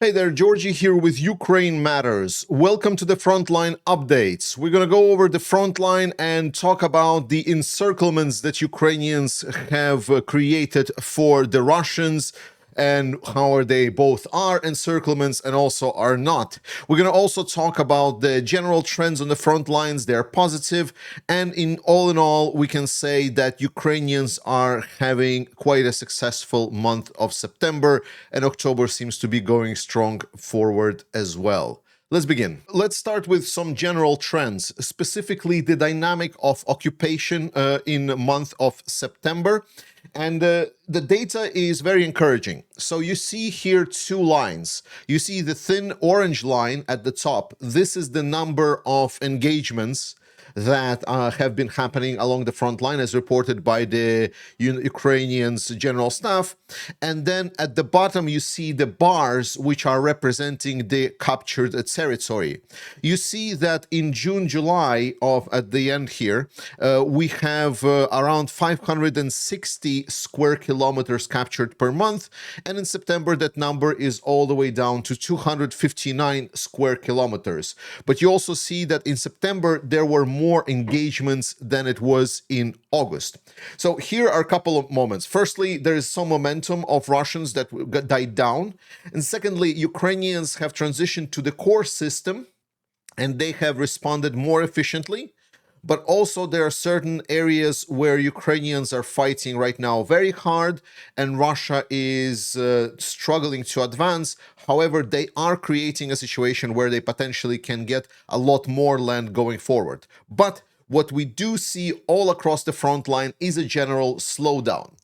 Hey there, Georgie here with Ukraine Matters. Welcome to the Frontline Updates. We're going to go over the frontline and talk about the encirclements that Ukrainians have created for the Russians and how they both are encirclements and also are not. We're going to also talk about the general trends on the front lines. They're positive, and in all, we can say that Ukrainians are having quite a successful month of September, and October seems to be going strong forward as well. Let's begin. Let's start with some general trends, specifically the dynamic of occupation in the month of September. And the data is very encouraging. So you see here two lines. You see the thin orange line at the top. This is the number of engagements that have been happening along the front line as reported by the Ukrainians general staff. And then at the bottom you see the bars which are representing the captured territory. You see that in June, July at the end here, we have around 560 square kilometers captured per month. And in September that number is all the way down to 259 square kilometers. But you also see that in September there were more engagements than it was in August. So here are a couple of moments. Firstly, there is some momentum of Russians that died down. And secondly, Ukrainians have transitioned to the core system and they have responded more efficiently. But also there are certain areas where Ukrainians are fighting right now very hard and Russia is struggling to advance. However, they are creating a situation where they potentially can get a lot more land going forward. But what we do see all across the front line is a general slowdown.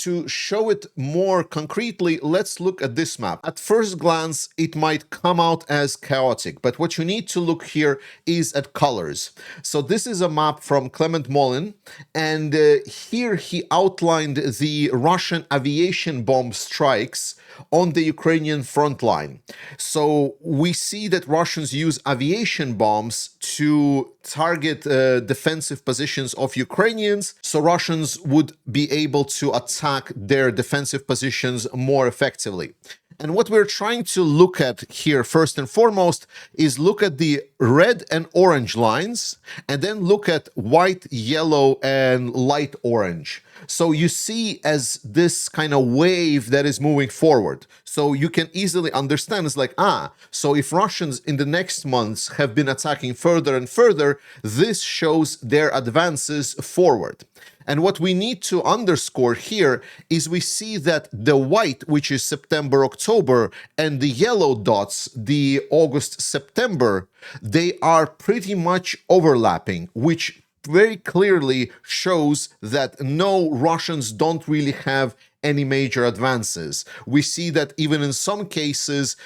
To show it more concretely, let's look at this map. At first glance, it might come out as chaotic, but what you need to look here is at colors. So this is a map from Clement Molin, and here he outlined the Russian aviation bomb strikes on the Ukrainian front line. So we see that Russians use aviation bombs to target defensive positions of Ukrainians, so Russians would be able to attack their defensive positions more effectively. And what we're trying to look at here, first and foremost, is look at the red and orange lines, and then look at white, yellow, and light orange. So you see as this kind of wave that is moving forward. So you can easily understand, it's like, so if Russians in the next months have been attacking further and further, this shows their advances forward. And what we need to underscore here is we see that the white, which is September, October, and the yellow dots, the August, September, they are pretty much overlapping, which very clearly shows that no, Russians don't really have any major advances. We see that even in some cases,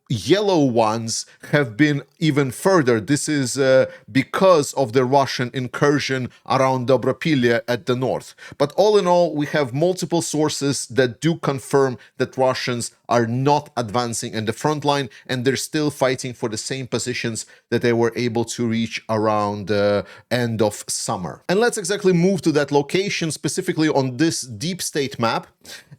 yellow ones have been even further. This is because of the Russian incursion around Dobropilya at the north. But all in all, we have multiple sources that do confirm that Russians are not advancing in the front line and they're still fighting for the same positions that they were able to reach around the end of summer. And let's exactly move to that location, specifically on this deep state map.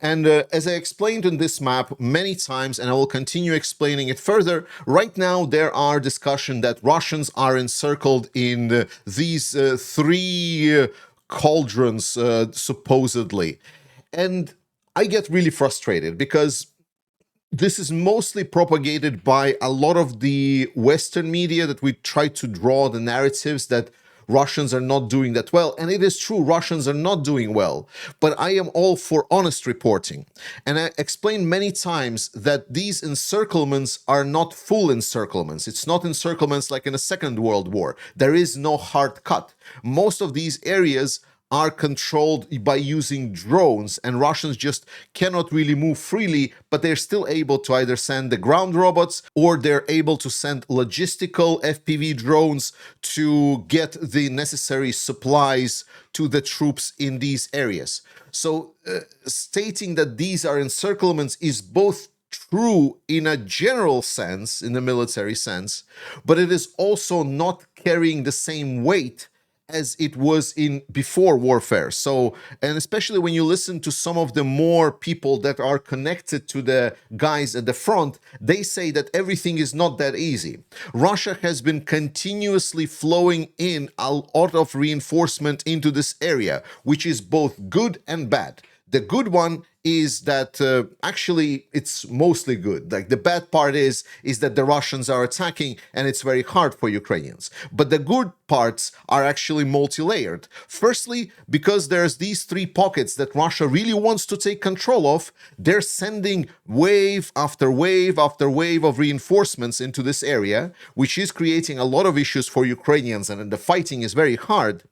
And as I explained in this map many times, and I will continue explaining it further, right now there are discussions that Russians are encircled in these three cauldrons, supposedly. And I get really frustrated because this is mostly propagated by a lot of the Western media that we try to draw the narratives that Russians are not doing that well. And it is true, Russians are not doing well. But I am all for honest reporting. And I explained many times that these encirclements are not full encirclements. It's not encirclements like in the Second World War. There is no hard cut. Most of these areas are controlled by using drones, and Russians just cannot really move freely, but they're still able to either send the ground robots or they're able to send logistical FPV drones to get the necessary supplies to the troops in these areas. So stating that these are encirclements is both true in a general sense, in the military sense, but it is also not carrying the same weight as it was in before warfare. So, and especially when you listen to some of the more people that are connected to the guys at the front, they say that everything is not that easy. Russia has been continuously flowing in a lot of reinforcement into this area, which is both good and bad. The good one is that actually it's mostly good. Like the bad part is that the Russians are attacking and it's very hard for Ukrainians. But the good parts are actually multi-layered. Firstly, because there's these three pockets that Russia really wants to take control of, they're sending wave after wave after wave of reinforcements into this area, which is creating a lot of issues for Ukrainians, and the fighting is very hard.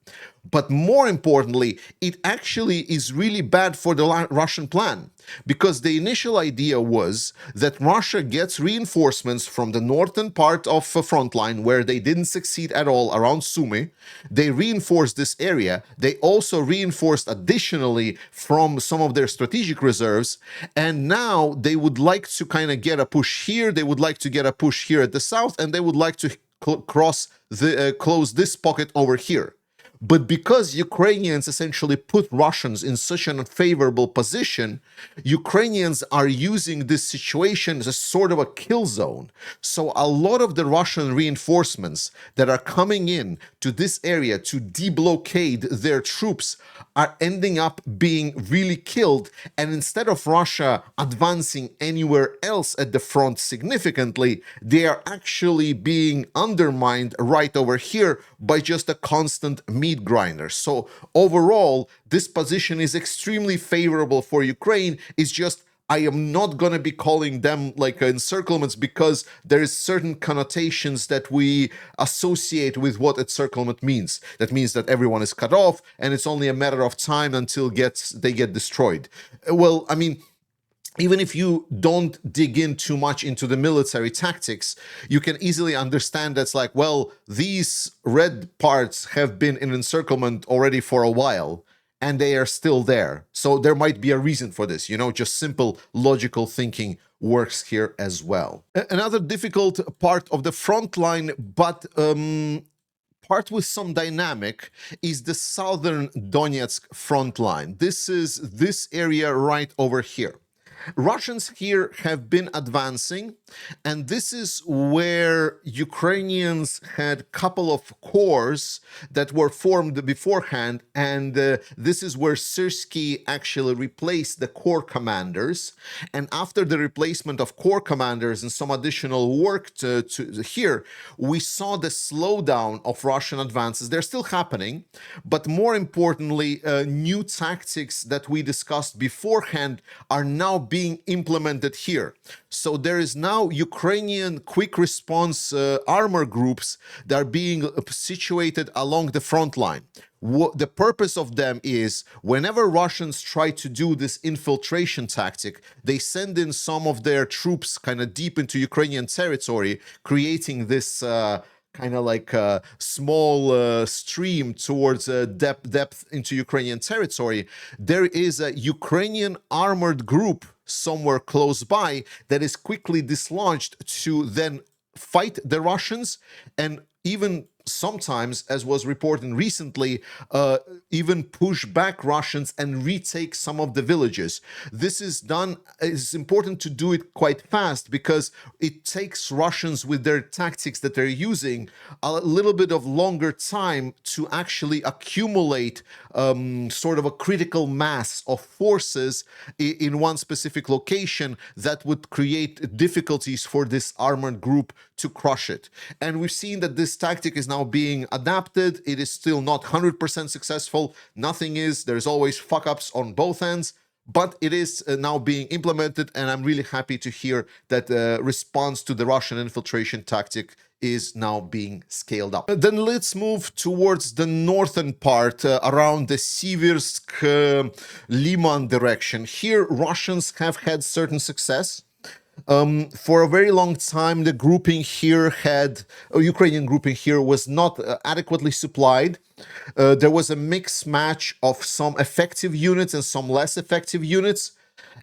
But more importantly, it actually is really bad for the Russian plan, because the initial idea was that Russia gets reinforcements from the northern part of the front line, where they didn't succeed at all, around Sumy. They reinforced this area. They also reinforced additionally from some of their strategic reserves. And now they would like to kind of get a push here. They would like to get a push here at the south, and they would like to close this pocket over here. But because Ukrainians essentially put Russians in such an unfavorable position, Ukrainians are using this situation as a sort of a kill zone. So a lot of the Russian reinforcements that are coming in to this area to deblocade their troops are ending up being really killed. And instead of Russia advancing anywhere else at the front significantly, they are actually being undermined right over here by just a constant meat grinder. So overall, this position is extremely favorable for Ukraine. It's just I am not going to be calling them like encirclements, because there is certain connotations that we associate with what encirclement means. That means that everyone is cut off and it's only a matter of time until they get destroyed. Well, I mean, even if you don't dig in too much into the military tactics, you can easily understand that's like, well, these red parts have been in encirclement already for a while, and they are still there. So there might be a reason for this, just simple logical thinking works here as well. Another difficult part of the front line, but part with some dynamic, is the southern Donetsk front line. This is this area right over here. Russians here have been advancing, and this is where Ukrainians had a couple of corps that were formed beforehand, and this is where Siversk actually replaced the corps commanders. And after the replacement of corps commanders and some additional work here, we saw the slowdown of Russian advances. They're still happening, but more importantly, new tactics that we discussed beforehand are now being implemented here. So there is now Ukrainian quick response armor groups that are being situated along the front line. The purpose of them is, whenever Russians try to do this infiltration tactic, they send in some of their troops kind of deep into Ukrainian territory, creating this kind of like a small stream towards depth into Ukrainian territory. There is a Ukrainian armored group somewhere close by that is quickly dislodged to then fight the Russians, and even sometimes, as was reported recently, even push back Russians and retake some of the villages. This is done, it's important to do it quite fast, because it takes Russians with their tactics that they're using a little bit of longer time to actually accumulate sort of a critical mass of forces in one specific location that would create difficulties for this armored group to crush it. And we've seen that this tactic is now being adapted. It is still not 100% successful. Nothing is. There's always fuck-ups on both ends, but it is now being implemented, and I'm really happy to hear that the response to the Russian infiltration tactic is now being scaled up. Then let's move towards the northern part, around the Siversk Lyman direction. Here, Russians have had certain success. For a very long time, the grouping here Ukrainian grouping here was not adequately supplied. There was a mixed match of some effective units and some less effective units.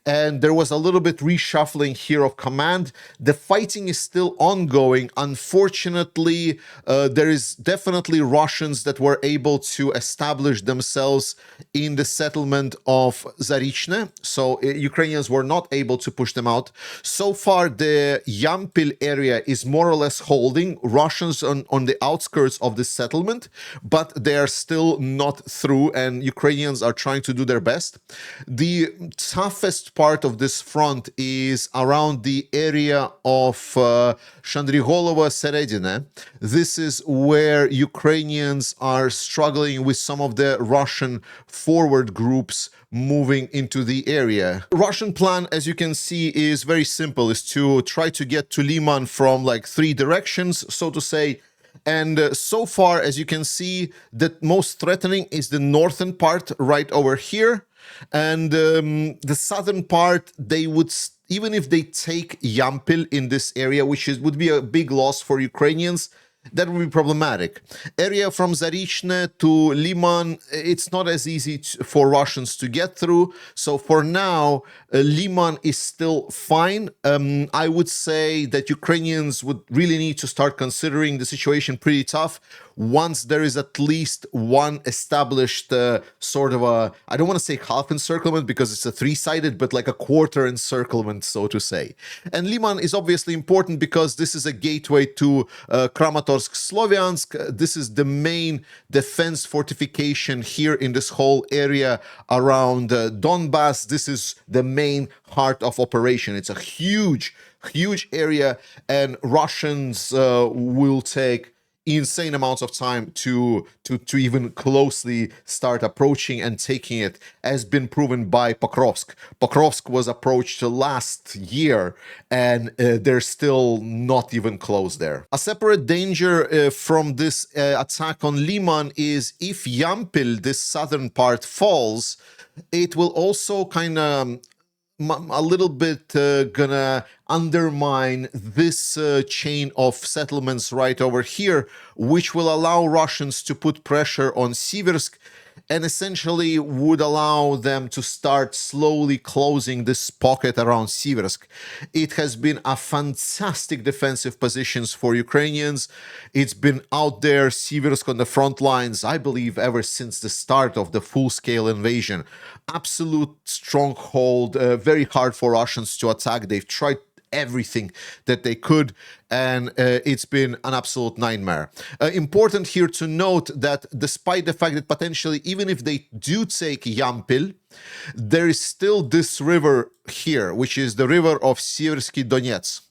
and there was a little bit reshuffling here of command. The fighting is still ongoing. Unfortunately, there is definitely Russians that were able to establish themselves in the settlement of Zarichne, so Ukrainians were not able to push them out. So far, the Yampil area is more or less holding Russians on the outskirts of the settlement, but they are still not through, and Ukrainians are trying to do their best. The toughest part of this front is around the area of Shandrigolova Seredine. This is where Ukrainians are struggling with some of the Russian forward groups moving into the area. Russian plan, as you can see, is very simple, is to try to get to Lyman from like 3 directions, so to say. And so far, as you can see, the most threatening is the northern part right over here. And the southern part, they would, even if they take Yampil in this area, which would be a big loss for Ukrainians, that would be problematic. Area from Zarichne to Lyman, it's not as easy for Russians to get through. So for now, Lyman is still fine. I would say that Ukrainians would really need to start considering the situation pretty tough once there is at least one established sort of a, I don't want to say half encirclement because it's a 3-sided, but like a quarter encirclement, so to say. And Lyman is obviously important because this is a gateway to Kramatorsk, Sloviansk. This is the main defense fortification here in this whole area around Donbass. This is the main heart of operation. It's a huge area, and Russians will take insane amounts of time to even closely start approaching and taking it, as been proven by Pokrovsk. Pokrovsk was approached last year, and they're still not even close there. A separate danger from this attack on Lyman is if Yampil, this southern part, falls, it will also kind of a little bit gonna undermine this chain of settlements right over here, which will allow Russians to put pressure on Siversk and essentially would allow them to start slowly closing this pocket around Siversk. It has been a fantastic defensive positions for Ukrainians. It's been out there, Siversk on the front lines, I believe, ever since the start of the full-scale invasion. Absolute stronghold, very hard for Russians to attack. They've tried everything that they could, and it's been an absolute nightmare. Important here to note that despite the fact that potentially, even if they do take Yampil, there is still this river here, which is the river of Siversky Donetsk.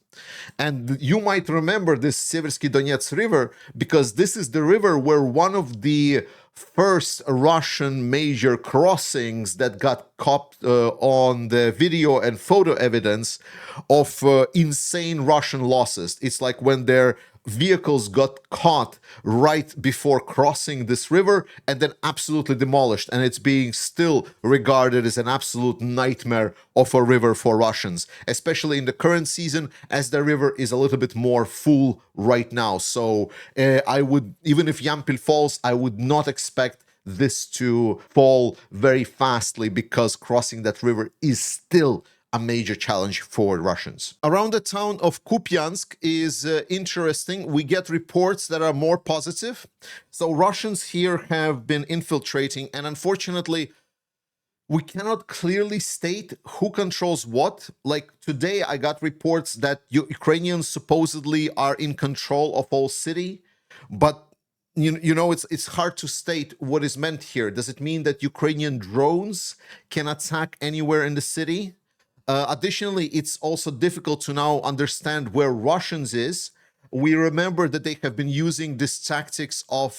And you might remember this Siversky Donetsk river because this is the river where one of the first Russian major crossings that got caught on the video and photo evidence of insane Russian losses. It's like when their vehicles got caught right before crossing this river and then absolutely demolished, and it's being still regarded as an absolute nightmare of a river for Russians, especially in the current season, as the river is a little bit more full right now. So I would, even if Yampil falls, I would not expect this to fall very fastly because crossing that river is still a major challenge for Russians. Around the town of Kupiansk is interesting. We get reports that are more positive. So Russians here have been infiltrating, and unfortunately, we cannot clearly state who controls what. Like today, I got reports that Ukrainians supposedly are in control of whole city, but you know, it's hard to state what is meant here. Does it mean that Ukrainian drones can attack anywhere in the city? Additionally, it's also difficult to now understand where Russians is. We remember that they have been using this tactics of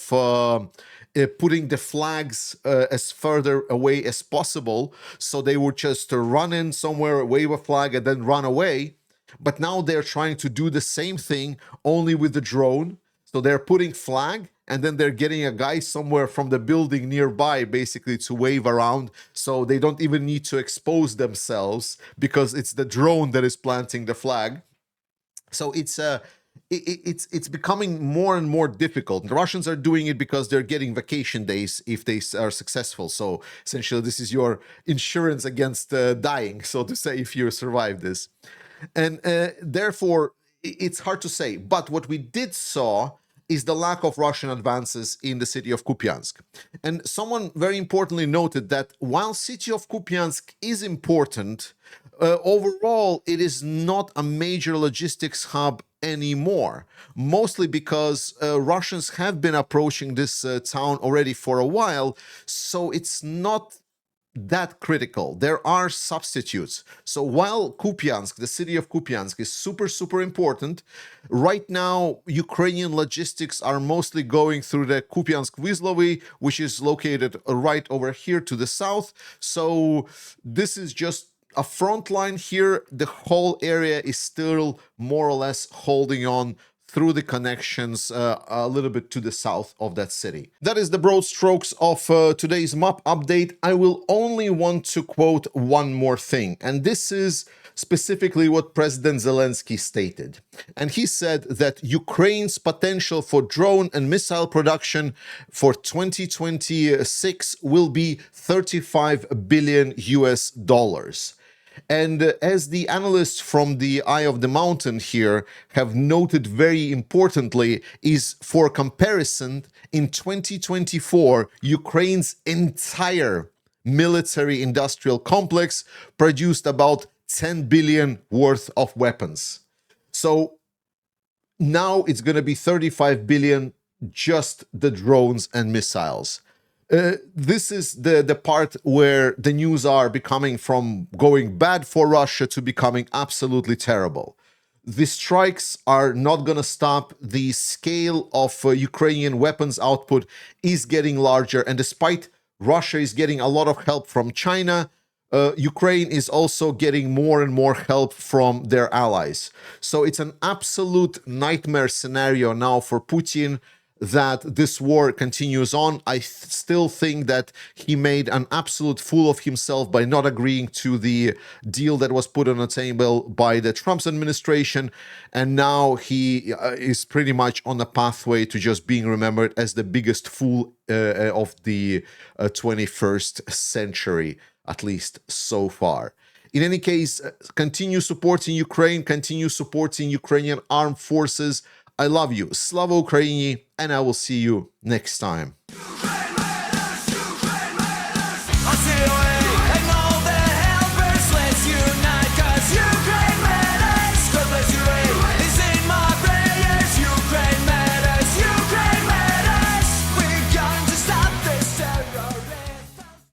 putting the flags as further away as possible. So they would just run in somewhere, wave a flag, and then run away. But now they're trying to do the same thing, only with the drone. So they're putting flag, and then they're getting a guy somewhere from the building nearby basically to wave around, so they don't even need to expose themselves because it's the drone that is planting the flag. So it's it's becoming more and more difficult. The Russians are doing it because they're getting vacation days if they are successful. So essentially, this is your insurance against dying, so to say, if you survive this. And therefore, it's hard to say. But what we did saw is the lack of Russian advances in the city of Kupiansk. And someone very importantly noted that while city of Kupiansk is important, overall, it is not a major logistics hub anymore, mostly because Russians have been approaching this town already for a while, so it's not that critical. There are substitutes. So while Kupiansk, the city of Kupiansk, is super, super important, right now Ukrainian logistics are mostly going through the Kupiansk-Vyzlovy, which is located right over here to the south. So this is just a front line here. The whole area is still more or less holding on through the connections a little bit to the south of that city. That is the broad strokes of today's map update. I will only want to quote one more thing, and this is specifically what President Zelensky stated. And he said that Ukraine's potential for drone and missile production for 2026 will be 35 billion US dollars. And as the analysts from the Eye of the Mountain here have noted very importantly, is for comparison, in 2024, Ukraine's entire military industrial complex produced about 10 billion worth of weapons. So now it's going to be 35 billion just the drones and missiles. This is the part where the news are becoming from going bad for Russia to becoming absolutely terrible. The strikes are not going to stop. The scale of Ukrainian weapons output is getting larger. And despite Russia is getting a lot of help from China, Ukraine is also getting more and more help from their allies. So it's an absolute nightmare scenario now for Putin that this war continues on. I still think that he made an absolute fool of himself by not agreeing to the deal that was put on the table by the Trump's administration. And now he is pretty much on a pathway to just being remembered as the biggest fool of the 21st century, at least so far. In any case, continue supporting Ukraine, continue supporting Ukrainian armed forces. I love you. Slava Ukraini, and I will see you next time.